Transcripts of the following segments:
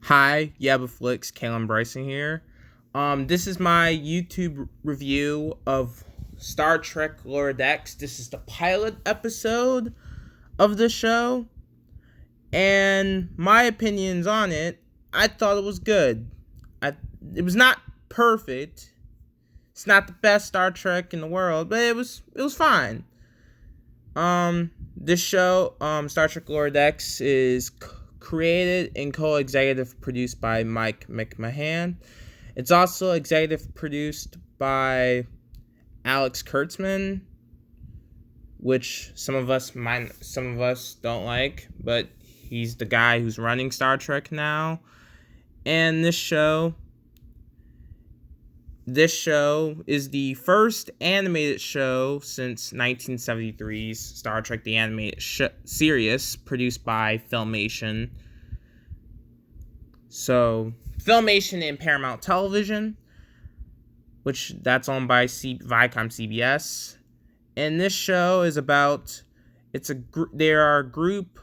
Hi, Yabaflix, Kalen Bryson here. This is my YouTube review of Star Trek Lower Decks. This is the pilot episode of the show, and my opinions on it. I thought it was good. It was not perfect. It's not the best Star Trek in the world, but it was fine. This show, Star Trek Lower Decks, is created and co-executive produced by Mike McMahan. It's also executive produced by Alex Kurtzman, which some of us don't like, but he's the guy who's running Star Trek now. And this show is the first animated show since 1973's Star Trek the Animated Series, produced by Filmation. So, Filmation and Paramount Television, which that's owned by Viacom CBS. And this show is about, there are a group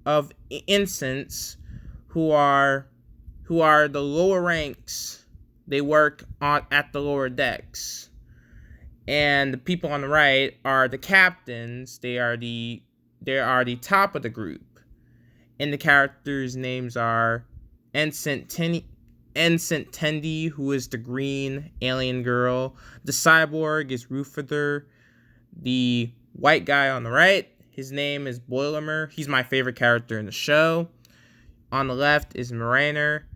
of ensigns who are the lower ranks. They work at the lower decks. And the people on the right are the captains. They are the top of the group. And the characters' names are Ensign Tendi, who is the green alien girl. The cyborg is Rutherford. The white guy on the right, his name is Boilermer. He's my favorite character in the show. On the left is Mariner.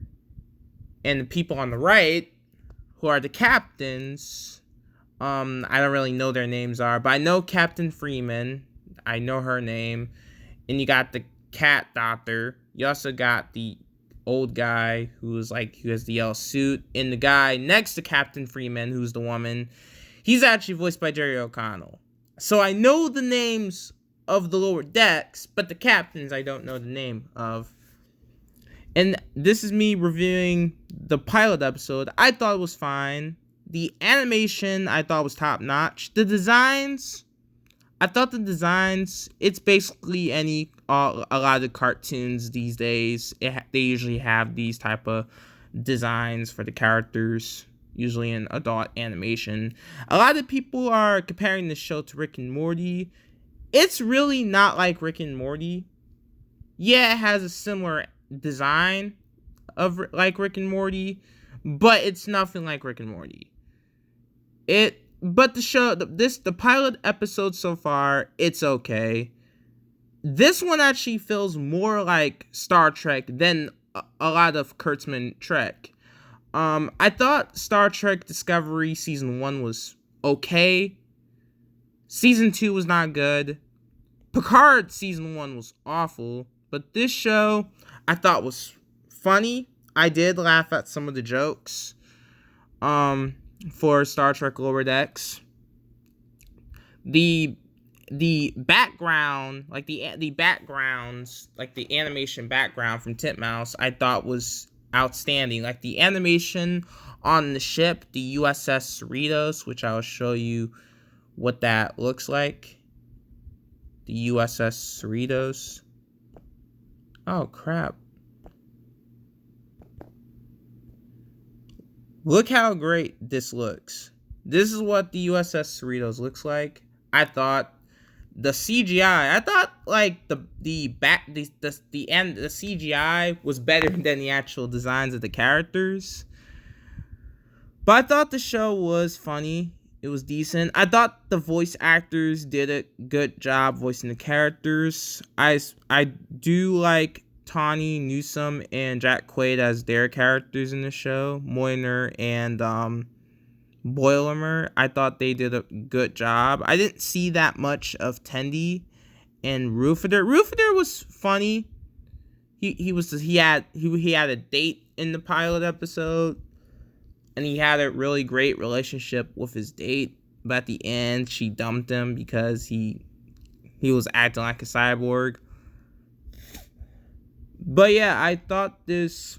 And the people on the right, who are the captains, I don't really know their names but I know Captain Freeman. I know her name. And you got the cat doctor. You also got the old guy who has the yellow suit. And the guy next to Captain Freeman, who's the woman, he's actually voiced by Jerry O'Connell. So I know the names of the lower decks, but the captains I don't know the name of. And this is me reviewing the pilot episode. I thought it was fine. The animation, I thought was top-notch. I thought the designs, it's basically a lot of cartoons these days. They usually have these type of designs for the characters, usually in adult animation. A lot of people are comparing this show to Rick and Morty. It's really not like Rick and Morty. Yeah, it has a similar design of like Rick and Morty, but it's nothing like Rick and Morty. But the pilot episode so far, it's okay. This one actually feels more like Star Trek than a lot of Kurtzman Trek. I thought Star Trek Discovery Season 1 was okay. Season 2 was not good. Picard Season 1 was awful. But this show, I thought was funny. I did laugh at some of the jokes. For Star Trek Lower Decks. The background, the backgrounds, like the animation background from Titmouse, I thought was outstanding. Like the animation on the ship, the USS Cerritos, which I will show you what that looks like. The USS Cerritos. Oh, crap. Look how great this looks. This is what the USS Cerritos looks like. I thought the CGI, the CGI was better than the actual designs of the characters. But I thought the show was funny. It was decent. I thought the voice actors did a good job voicing the characters. I do like Tawny Newsome and Jack Quaid as their characters in the show. Moyner and Boilermer. I thought they did a good job. I didn't see that much of Tendi and Rutherford. Rutherford was funny. He had a date in the pilot episode. And he had a really great relationship with his date. But at the end, she dumped him because he was acting like a cyborg. But yeah, I thought this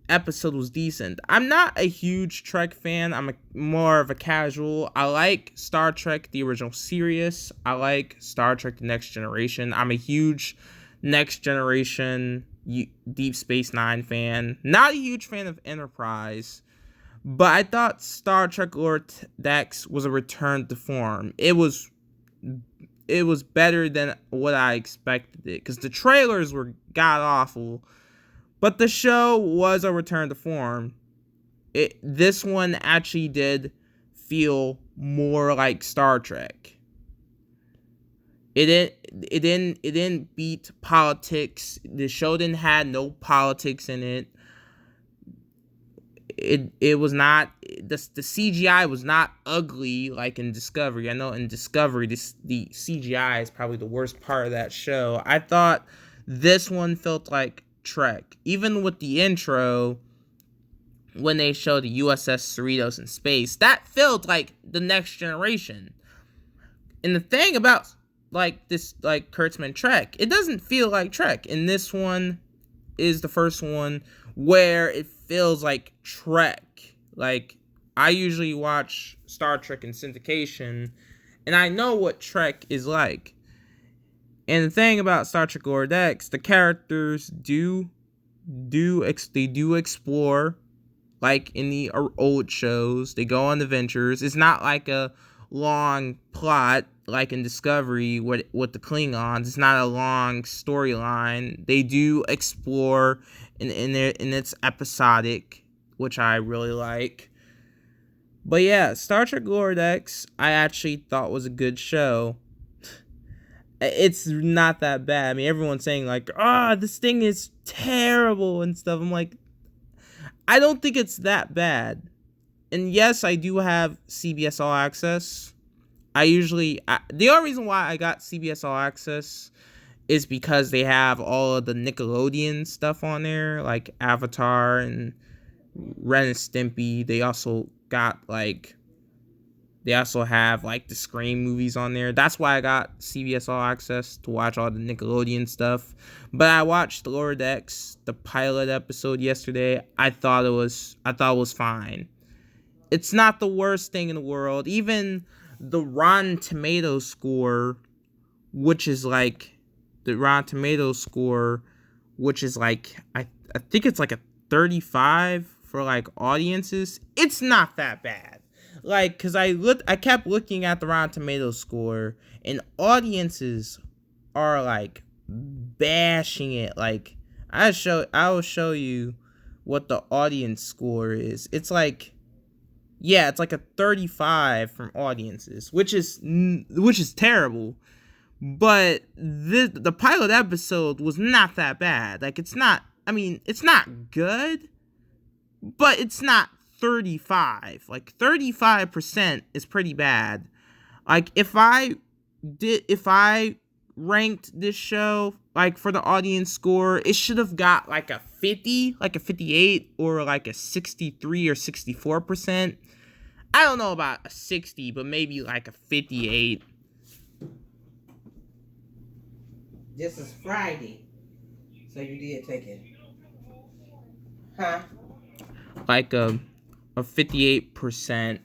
episode was decent. I'm not a huge Trek fan. I'm more of a casual. I like Star Trek, the original series. I like Star Trek, the Next Generation. I'm a huge Next Generation Deep Space Nine fan. Not a huge fan of Enterprise, but I thought Star Trek Lower Decks was a return to form. It was better than what I expected it, because the trailers were god awful, but the show was a return to form. This one actually did feel more like Star Trek. It didn't beat politics. The show didn't have no politics in it. It was not, the CGI was not ugly like in Discovery. I know in Discovery the CGI is probably the worst part of that show. I thought this one felt like Trek. Even with the intro, when they showed the USS Cerritos in space, that felt like the Next Generation. And the thing about like this, like Kurtzman Trek, it doesn't feel like Trek. And this one is the first one where it feels like Trek. Like, I usually watch Star Trek in syndication, and I know what Trek is like. And the thing about Star Trek Lower Decks, the characters do explore, like in the old shows. They go on adventures. It's not like a long plot like in Discovery with the Klingons. It's not a long storyline. They do explore, and it's episodic, which I really like. But yeah, Star Trek Lower Decks, I actually thought was a good show. It's not that bad. I mean, everyone's saying like, this thing is terrible and stuff. I'm like, I don't think it's that bad. And yes, I do have CBS All Access. The only reason why I got CBS All Access is because they have all of the Nickelodeon stuff on there, like Avatar and Ren and Stimpy. They also have like the Scream movies on there. That's why I got CBS All Access, to watch all the Nickelodeon stuff. But I watched Lower Decks, the pilot episode yesterday. I thought it was fine. It's not the worst thing in the world. Even the Rotten Tomatoes score, which is like I think it's like a 35 for like audiences. It's not that bad. Like, cause I kept looking at the Rotten Tomatoes score, and audiences are like bashing it. Like, I will show you what the audience score is. It's like a 35 from audiences, which is terrible. But the pilot episode was not that bad. Like, it's not good, but it's not 35. Like, 35% is pretty bad. Like, if I ranked this show, like, for the audience score, it should have got like a 50, like a 58, or like a 63 or 64%. I don't know about a 60, but maybe like a 58. This is Friday, so you did take it. Huh? Like a 58%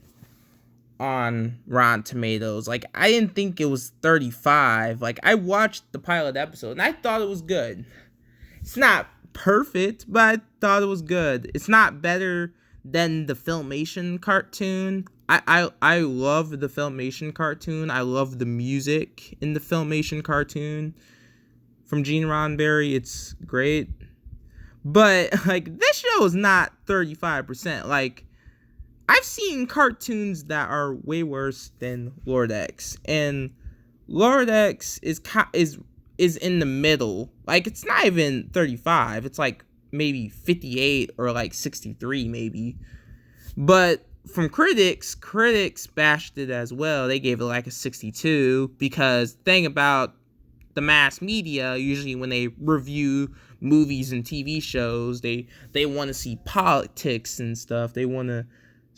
on Rotten Tomatoes. Like, I didn't think it was 35. Like, I watched the pilot episode, and I thought it was good. It's not perfect, but I thought it was good. It's not better than the Filmation cartoon. I love the Filmation cartoon. I love the music in the Filmation cartoon from Gene Roddenberry. It's great. But, like, this show is not 35%. Like, I've seen cartoons that are way worse than Lower Decks. And Lower Decks is in the middle. Like, it's not even 35. It's like maybe 58 or like 63 maybe. But from critics bashed it as well. They gave it like a 62, because the thing about the mass media, usually when they review movies and TV shows, they want to see politics and stuff. They want to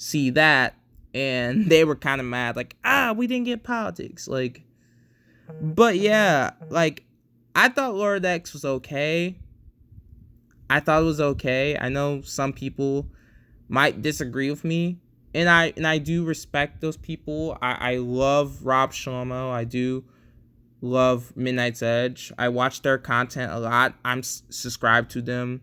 see that, and they were kind of mad, like, we didn't get politics. Like, but yeah, like, I thought Lower Decks was okay. I thought it was okay. I know some people might disagree with me, and I do respect those people. I love Rob Shlomo. I do love Midnight's Edge. I watch their content a lot. I'm subscribed to them.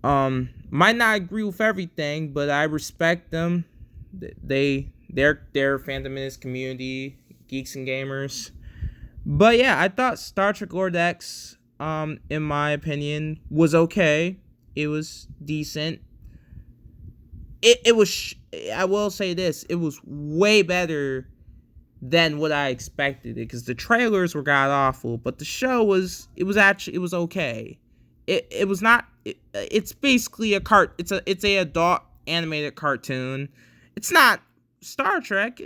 Might not agree with everything, but I respect them. Their fandom in this community, geeks and gamers. But yeah, I thought Star Trek Lower Decks, in my opinion, was okay. It was decent. It was. I will say this: it was way better than what I expected it, because the trailers were god awful, but the show was. It was okay. It was not. It's basically It's a adult animated cartoon. It's not Star Trek.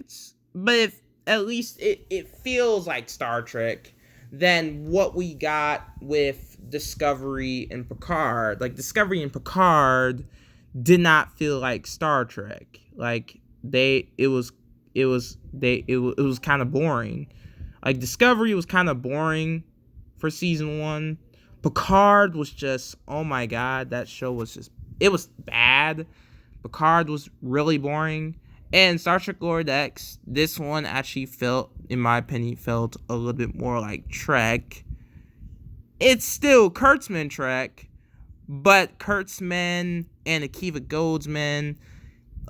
But if at least it feels like Star Trek than what we got with Discovery and Picard. Like, Discovery and Picard did not feel like Star Trek. Like, it was kind of boring. Like, Discovery was kind of boring for season 1. Picard was just, oh my god, that show was just, it was bad. Picard was really boring. And Star Trek Lower Decks, this one actually felt, in my opinion, a little bit more like Trek. It's still Kurtzman Trek, but Kurtzman and Akiva Goldsman,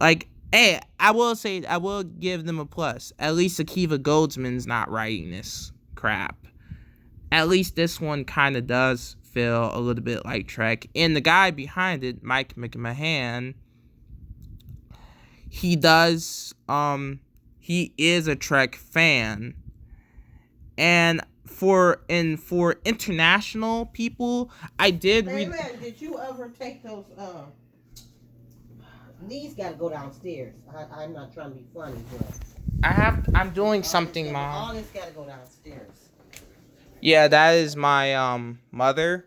like, hey, I will give them a plus. At least Akiva Goldsman's not writing this crap. At least this one kind of does feel a little bit like Trek. And the guy behind it, Mike McMahan, he is a Trek fan. And for international people, I did read. Man, did you ever take those? These gotta go downstairs. I'm not trying to be funny, but I'm doing something, Mom. All this gotta go downstairs. Yeah, that is my mother.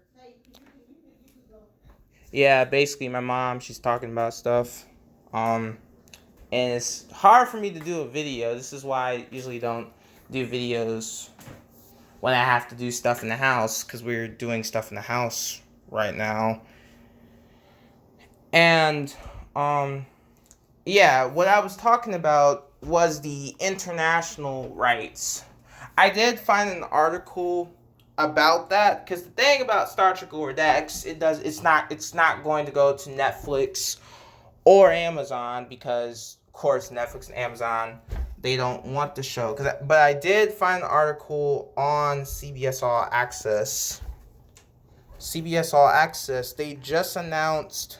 Yeah, basically my mom, she's talking about stuff. And it's hard for me to do a video. This is why I usually don't do videos when I have to do stuff in the house, because we're doing stuff in the house right now. And yeah, what I was talking about was the international rights. I did find an article about that, because the thing about Star Trek Lower Decks, it's not going to go to Netflix or Amazon, because of course Netflix and Amazon, they don't want the show. But I did find an article on CBS All Access. CBS All Access, they just announced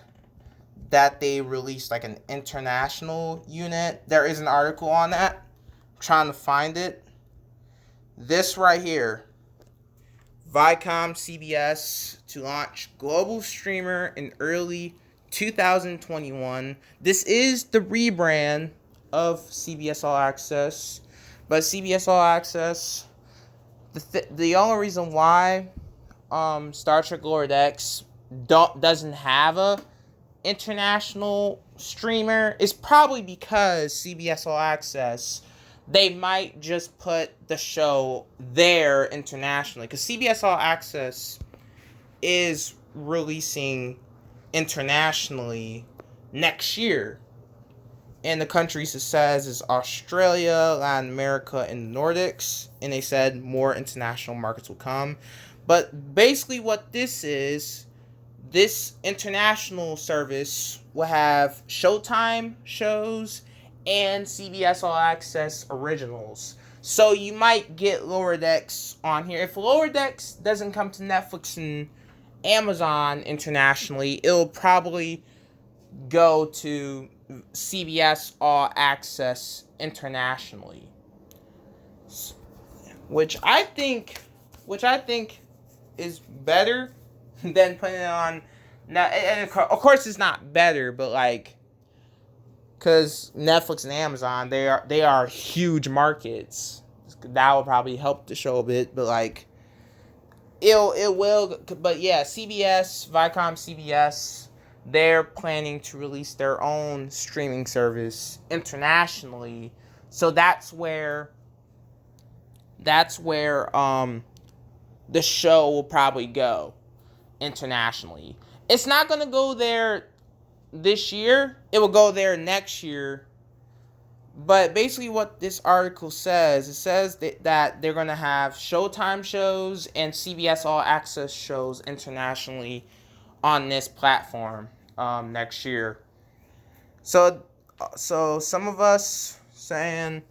that they released like an international unit. There is an article on that. I'm trying to find it. This right here. Viacom CBS to launch global streamer in early 2021. This is the rebrand of CBS All Access. But CBS All Access, the only reason why Star Trek Lower Decks doesn't have a international streamer is probably because CBS All Access, they might just put the show there internationally, because CBS All Access is releasing internationally next year. And the countries it says is Australia, Latin America, and the Nordics. And they said more international markets will come. But basically what this is, this international service will have Showtime shows and CBS All Access originals. So you might get Lower Decks on here. If Lower Decks doesn't come to Netflix and Amazon internationally, it'll probably go to CBS All Access internationally. Which I think is better than putting it on. Now, and of course it's not better, but like, because Netflix and Amazon, they are huge markets. That will probably help the show a bit, but like, it will. But yeah, CBS, Viacom CBS, they're planning to release their own streaming service internationally. So that's where the show will probably go internationally. It's not going to go there this year. It will go there next year. But basically, what this article says, it says that they're going to have Showtime shows and CBS All Access shows internationally on this platform next year. So some of us saying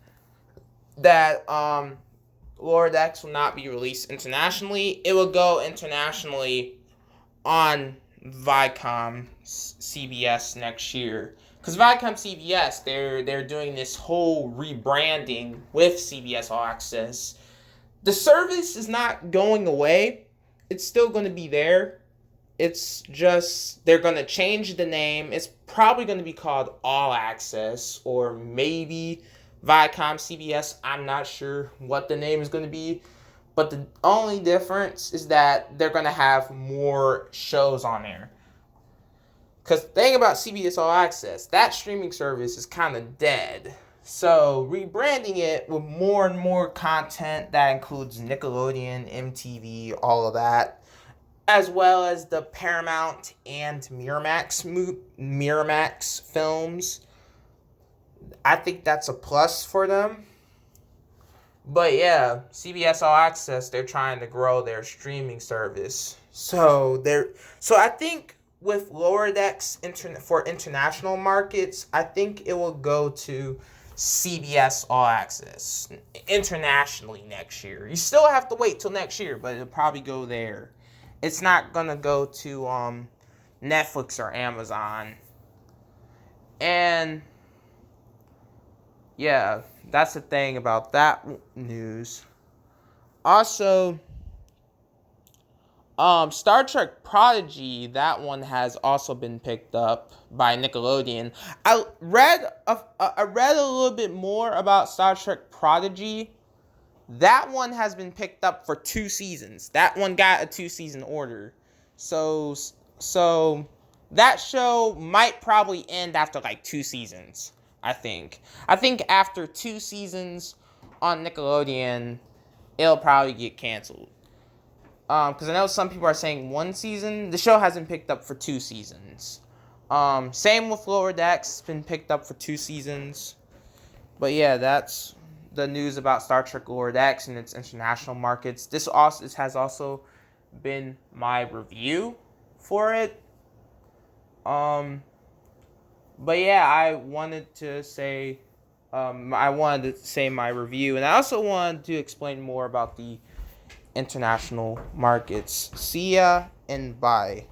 that Lower Decks will not be released internationally. It will go internationally on Viacom CBS next year. Because Viacom CBS, they're doing this whole rebranding with CBS All Access. The service is not going away. It's still going to be there. It's just they're going to change the name. It's probably going to be called All Access or maybe Viacom CBS. I'm not sure what the name is going to be. But the only difference is that they're going to have more shows on there. Because the thing about CBS All Access, that streaming service is kind of dead. So rebranding it with more and more content that includes Nickelodeon, MTV, all of that, as well as the Paramount and Miramax films, I think that's a plus for them. But yeah, CBS All Access, they're trying to grow their streaming service. So I think with Lower Decks for international markets, I think it will go to CBS All Access internationally next year. You still have to wait till next year, but it'll probably go there. It's not gonna go to Netflix or Amazon. And yeah, that's the thing about that news. Also, Star Trek Prodigy, that one has also been picked up by Nickelodeon. I read a little bit more about Star Trek Prodigy. That one has been picked up for 2 seasons. That one got a 2-season order. So that show might probably end after like 2 seasons, I think. I think after 2 seasons on Nickelodeon, it'll probably get canceled. Because I know some people are saying 1 season. The show hasn't picked up for 2 seasons. Same with Lower Decks. It's been picked up for 2 seasons. But yeah, that's the news about Star Trek Lower Decks and its international markets. This has also been my review for it. But yeah, I wanted to say my review, and I also wanted to explain more about the international markets. See ya and bye.